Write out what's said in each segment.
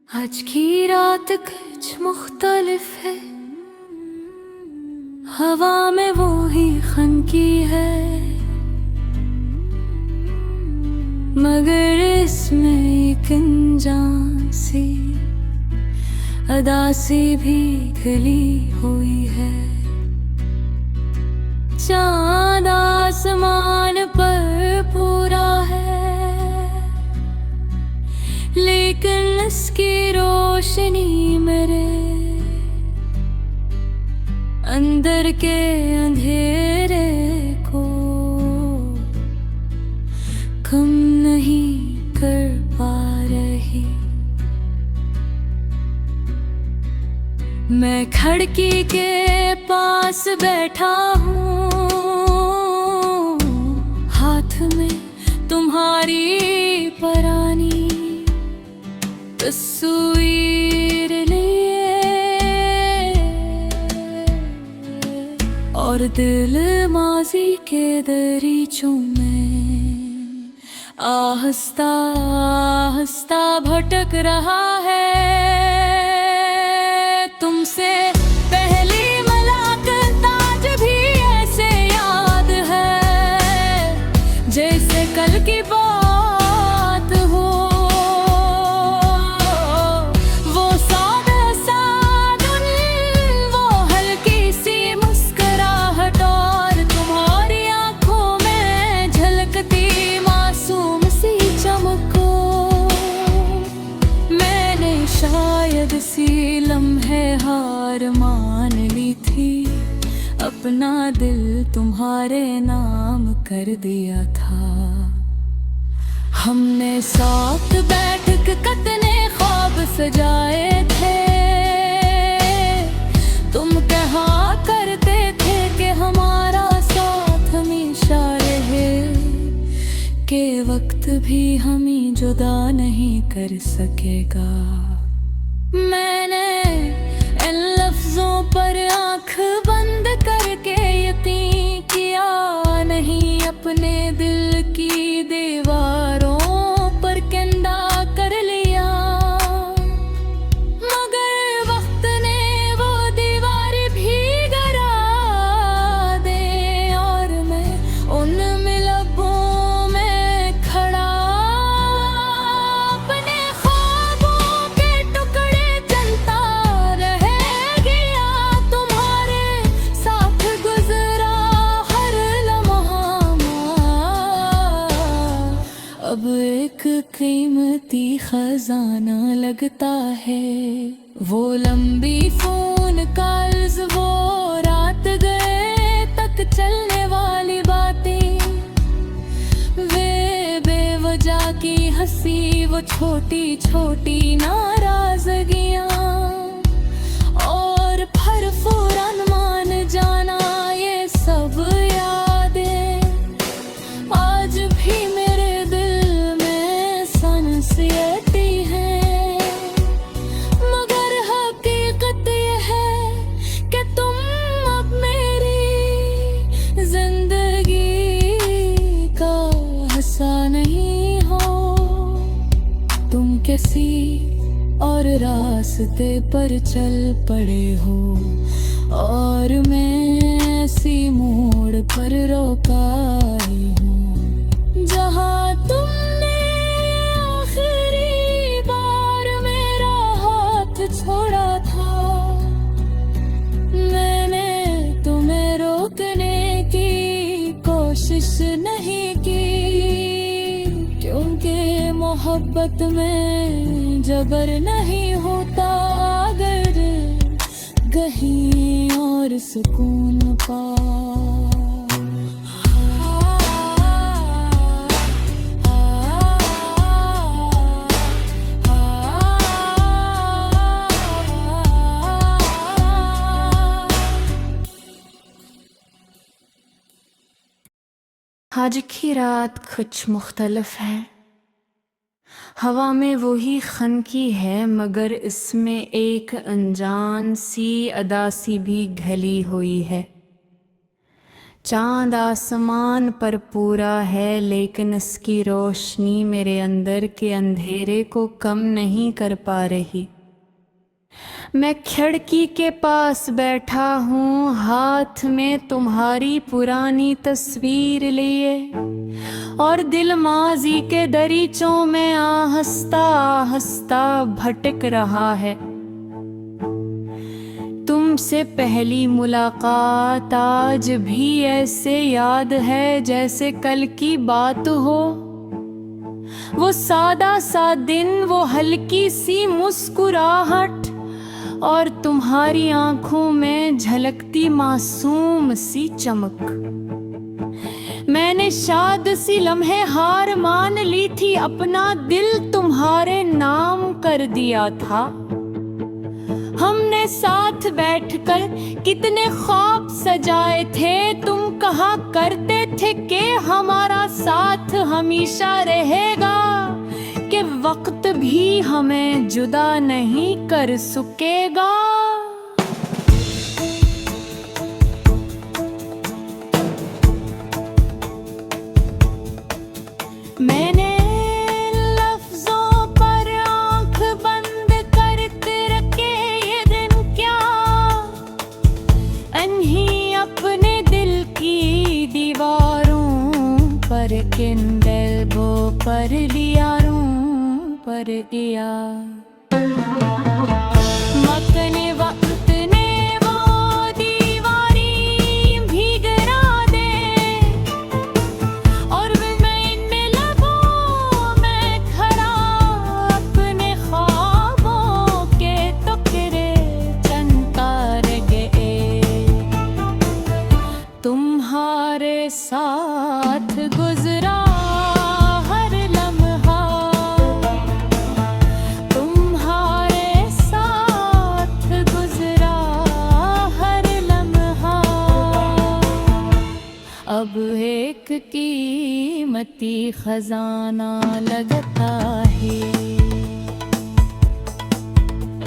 आज की रात कुछ मुख्तलिफ है, हवा में वो ही खनकी है, मगर इसमें एक अनजान सी अदा सी भी खिली हुई है। चाँद आसमान पर पूरा है, लेकिन इसकी रोशनी मेरे अंदर के अंधेरे को कम नहीं कर पा रही। मैं खिड़की के पास बैठा हूँ, हाथ में तुम्हारी पुरानी तस्वीर लिए, और दिल माजी के दरीचों में आहिस्ता आहिस्ता भटक रहा है। तुमसे पहली मुलाकात आज भी ऐसे याद है, जैसे कल की बात हो। वो सादा सादुन, वो हल्की सी मुस्कुराहट, और तुम्हारी आंखों में झलकती मासूम सी चमको। मैंने शायद इसी लम्हे हार मान ली थी, अपना दिल तुम्हारे नाम कर दिया था। हमने साथ बैठ के कितने ख्वाब सजाए थे, तुम कहा करते थे कि हमारा साथ हमेशा रहे, के वक्त भी हमें जुदा नहीं कर सकेगा। मैंने इन लफ्जों पर आंख बंद करके यकीन किया, नहीं अपने दिल की दीवारों पर कंधा कर लिया। मगर वक्त ने वो दीवार भी गिरा दे, और मैं उन मिलबों में खड़ा अपने ख्वाबों के टुकड़े चलता रह गया। तुम्हारे साथ गुजरा हर लम्हा अब एक कीमती खजाना लगता है। वो लंबी फोन कॉल्स, वो रात गए तक चलने वाली बातें, वे बेवजह की हंसी, वो छोटी छोटी नाराजगियां, और फरफूरन मान जाना, ये सब यादें आज भी मेरे दिल में सनसती हैं। मगर हकीकत ये है कि तुम अब मेरी जिंदगी का हिस्सा नहीं हो। तुम किसी और रास्ते पर चल पड़े हो, और मैं ऐसी मोड़ पर रोकाई हूँ, जहाँ तुमने आखिरी बार मेरा हाथ छोड़ा था। मैंने तुम्हें रोकने की कोशिश नहीं की, क्योंकि मोहब्बत में जबर नहीं होता। अगर कहीं और सुकून पा। आज की रात कुछ मुख्तलिफ है, हवा में वही खनकी है, मगर इसमें एक अनजान सी अदा सी भी ढली हुई है। चांद आसमान पर पूरा है, लेकिन इसकी रोशनी मेरे अंदर के अंधेरे को कम नहीं कर पा रही। मैं खिड़की के पास बैठा हूँ, हाथ में तुम्हारी पुरानी तस्वीर लिए, और दिल माजी के दरीचों में आहिस्ता आहिस्ता भटक रहा है। तुमसे पहली मुलाकात आज भी ऐसे याद है जैसे कल की बात हो। वो सादा सा दिन, वो हल्की सी मुस्कुराहट, और तुम्हारी आंखों में झलकती मासूम सी चमक। मैंने शायद सी लम्हे हार मान ली थी, अपना दिल तुम्हारे नाम कर दिया था। हमने साथ बैठकर कितने ख्वाब सजाए थे, तुम कहा करते थे कि हमारा साथ हमेशा रहेगा, कि वक्त भी हमें जुदा नहीं कर सकेगा। मैंने लफ्जों पर आंख बंद करके रखे ये दिन, क्या अनही अपने दिल की दीवारों पर, किंडल वो पर लिया पर दिया। मकने वक्त ने वो दीवारी भी गिरा दे, और मैं इनमें लगूं मैं खड़ा अपने ख्वाबों के टुकड़े चनका गए। तुम्हारे साथ गुजरा अब एक कीमती खजाना लगता है।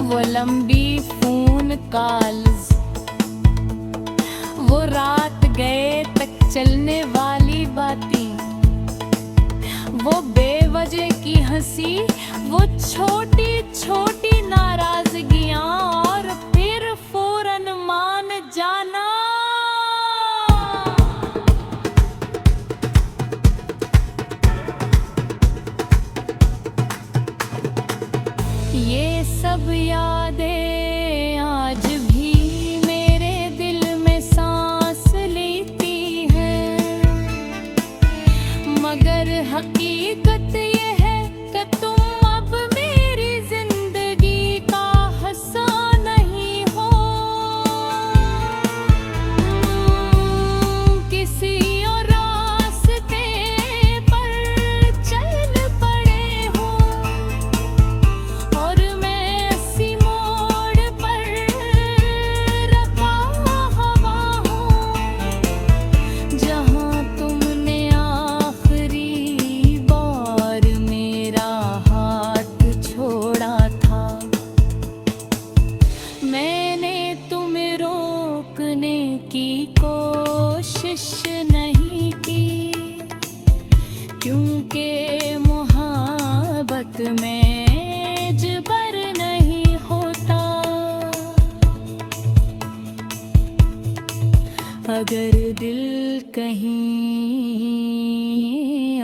वो लंबी फोन कॉल्स, वो रात गए तक चलने वाली बातें, वो बेवजह की हंसी, वो छोटी छोटी नाराजगियां, और फिर फौरन मान जाना। ये सब यादें आज भी मेरे दिल में सांस लेती हैं, मगर हकीकत ये है कि तुम अब मेरी जिंदगी का हिस्सा नहीं हो। किसी और रास्ते पर चल पड़े हो, और मैं इसी मोड़ पर रखा हवा हूँ, जहाँ तुमने आखिरी बार मेरा हाथ छोड़ा था। मैंने तुम्हें रोकने की कोशिश नहीं की, क्योंकि मोहब्बत में जबर नहीं होता। अगर दिल कहीं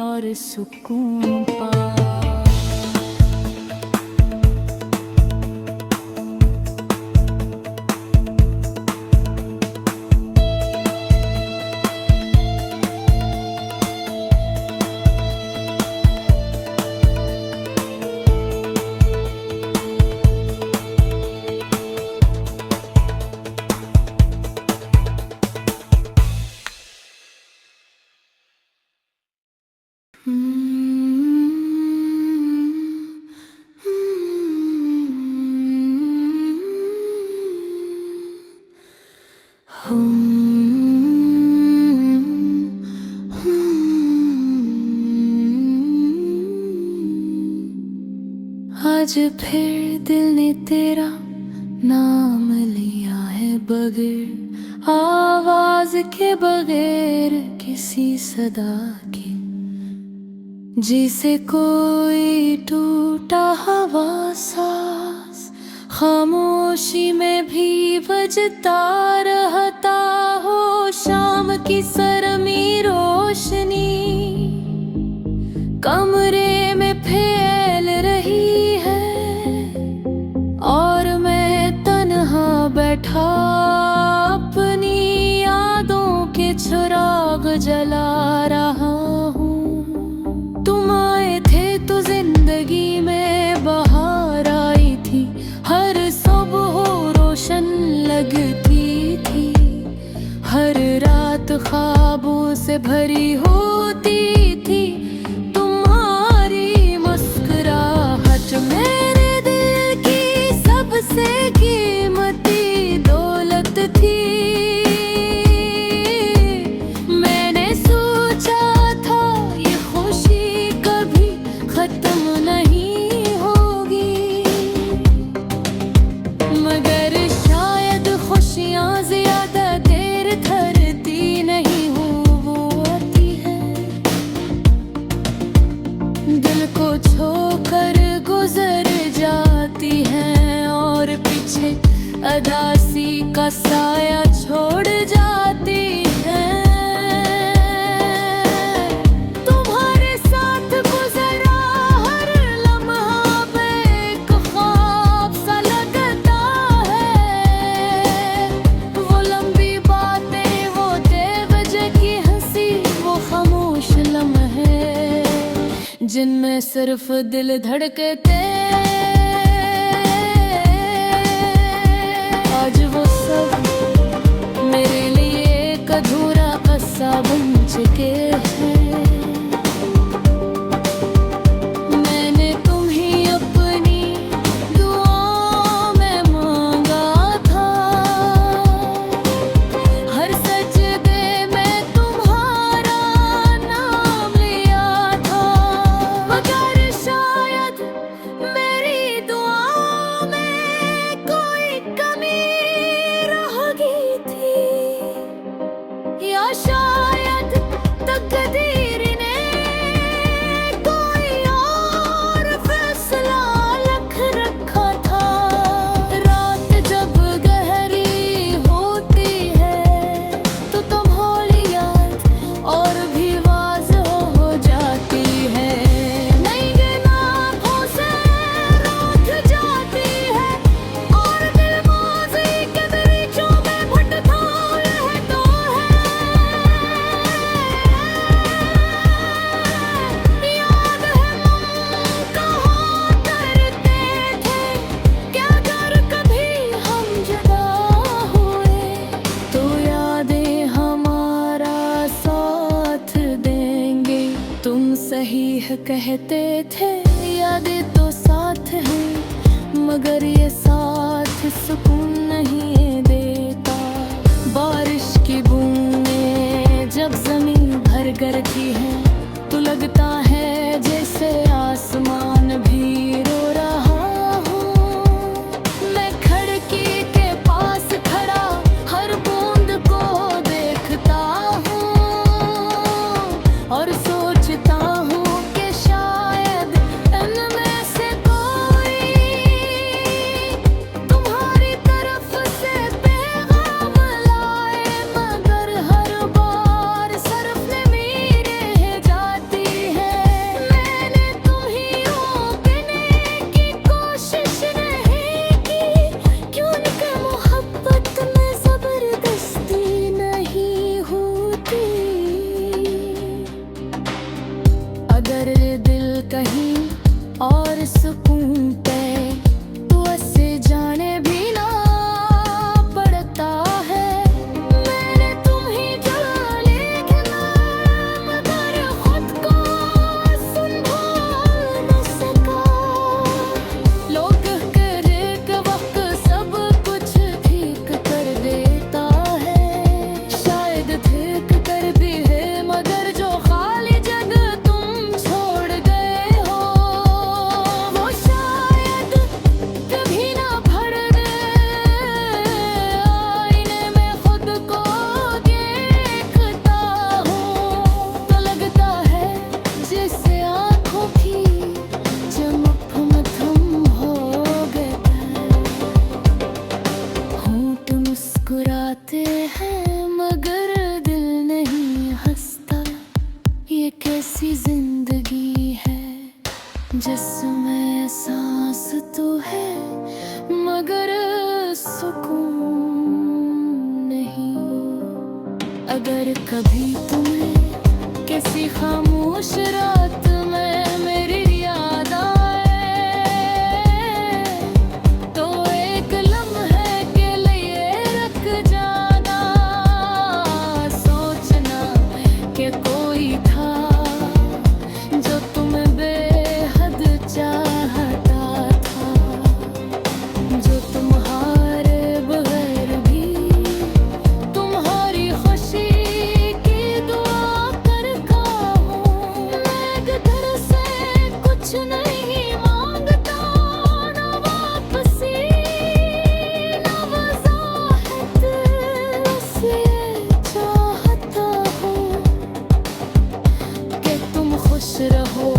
और सुकून पा, आज फिर दिल ने तेरा नाम लिया है, बगैर आवाज के बगैर किसी सदा के, जिसे कोई टूटा हवा सांस खामोशी में भी बजता रहता हो। शाम की सरमी रोशनी कमरे में फैल रही है, और मैं तन्हा बैठा अपनी यादों के चिराग जला रहा हूँ। तुम आए थे तो जिंदगी में बहार आई थी, हर सुबह रोशन लगती थी, हर रात ख्वाबों से भरी होती थी। तुम्हारी मुस्कुराहट मेरे दिल की सबसे कीमती दौलत थी। मैंने सोचा था ये खुशी कभी खत्म नहीं होगी, मगर शायद खुशियाँ ज्यादा देर ठहरती नहीं हूँ, वो आती है दिल को छोकर गुजर जाती है, और पीछे अदासी का साया छोड़ जाती है। तुम्हारे साथ गुजरा हर लम्हा एक ख्वाब सा लगता है, वो लंबी बातें, वो बेवजह की हंसी, वो खामोश लम्हे जिनमें सिर्फ दिल धड़कते। आज वो सब मेरे लिए एक अधूरा किस्सा बन चुके हैं। मैंने तुम्हीं अपनी दुआओं में मांगा था, हर सजदे में तुम्हारा नाम लिया था, मगर शायद मेरी दुआओं में कोई कमी रह गई थी, या शायद तकदीर ने कोई और फैसला लिख रखा था। रात जब गहरी होती है तो तुम्हारी याद और भी वाज़ेह हो जाती है, नई गिनाहों से रूठ जाती है, और दिल माज़ी के दरीचों में भटका रहता है। याद है हम कहाँ करते थे, क्या कर कभी हम जुदा हुए, तो यादें हमारा साथ देंगे। तुम सही कहते थे, यादें तो साथ हैं, मगर ये साथ सुकून नहीं देता। बारिश की बूंदें जब जमीन भर करती है तो लगता है जैसे आसमान भी रो रहा हो। मैं खिड़की के पास खड़ा हर बूंद को देखता हूँ, और सोचता हूँ कि शायद इनमें से कोई तुम्हारी तरफ से पैगाम लाए, मगर हर बार सिर्फ मेरे जाती है। मैंने तुम्हीं रोकने की कोशिश नहीं की, क्योंकि मोहब्बत में जबरदस्ती नहीं होती। अगर दिल कहीं और सुकून पे तो ऐसे जाने भी ना पड़ता है। मैंने तुम्हीं जाना, लेकिन मगर खुद को संभाल न सका। लोग कर एक वक्त सब कुछ ठीक कर देता है, शायद ठीक कर भी है, मगर जो खाली जगह तुम छोड़ ये कैसी जिंदगी है जिसमें सांस तो है मगर सुकून नहीं। अगर कभी तुम्हें किसी खामोश रात में मेरी याद आए तो एक लम्हे के लिए रख जाना। सोचना कि कोई था जो तुम्हें बेहद चाहता था, जो तुम्हारे बगैर भी तुम्हारी खुशी की दुआ करता हूँ। मैं घर से कुछ नहीं मांगता, ना वापसी ना वजाहत, बस ये चाहता हूँ कि तुम खुश रहो।